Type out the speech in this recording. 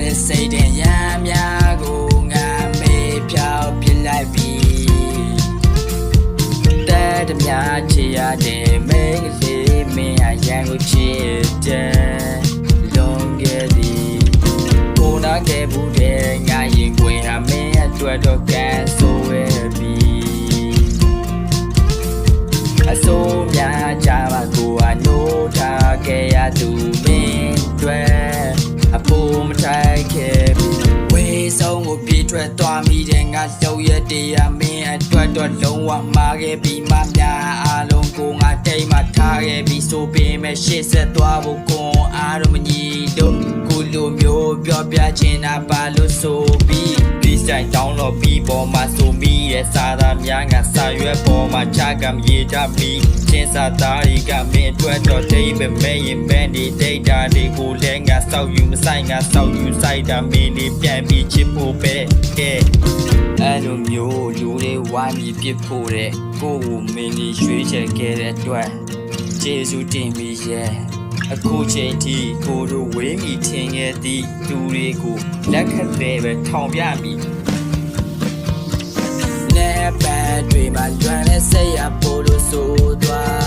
တဲ့စိတ်တဲ့ရမ်းများကိုငါမေးဖြောက်ပြလိုက်ပြီတဲ့တမချီရတဲ့မိန်းကလေးမင်းအရန်ကိုချစ်တဲ့လွန်ခဲ့သည်ကိုနာခဲ့ဘူးတဲ့ငါရင်ခွင်ဟာမင်းအတွက်တော့ကန်ဆိုရပြီအစိုးများကြပါကိုအနိုးထားခဲ့ရသူမင်းတွေ့အဖို့မထိုက်ခဲ့ဘူးဝေးဆုံးကိုပြေးထွက်သွားမိတဲ့ငါလုံရတရားမင်းအတွက်တော့လုံးဝမှားခဲ့ပြီးမှများအားလုံးကိုငါတိတ်မှထားခဲ့ပြီးဆိုပေမဲ့ရှေ့ဆက်သွားဖို့ကိုအားတော့မညီတို့ကိုလိုမျိုးပြောပြချင်တာပါလို့ဆိုပြီးဒီဆိုင်တောင်းတော့ပြီးပေါ်မှာဆိုမိရဲ့စာသားများငါစာရွက်ပေါ်မှာချကံရေးထားပြီးချင်းစာသားတွေကမင်းအတွက်တော့တိတ်ပဲမဲ့ရင်ပဲနေဒိတ်တာတွေကိုလည်းငါစောက်ယူမဆိုင်ငါစောက်ယူဆိုင်တာမင်းလေးပြန်ပြီးချစ်ဖို့ပဲကဲအဲ့လိုမျိုးလူတွေဝိုင်းပြီးပြစ်ဖို့တဲ့ကိုကိုမင်းလေးရွှေ့ချက်ခဲ့တဲ့အတွက်ကျေးဇူးတင်ပြီးရဲ့အခုချိန်ထိကိုတို့ဝေးမိထင်ခဲ့သည့်သူတွေကိုလက်ခတ်သေးပဲထောင်ပြမိနေပန်းတွေမှာလွမ်းတဲ့စိတ်အပေါ်လို့ဆိုသွား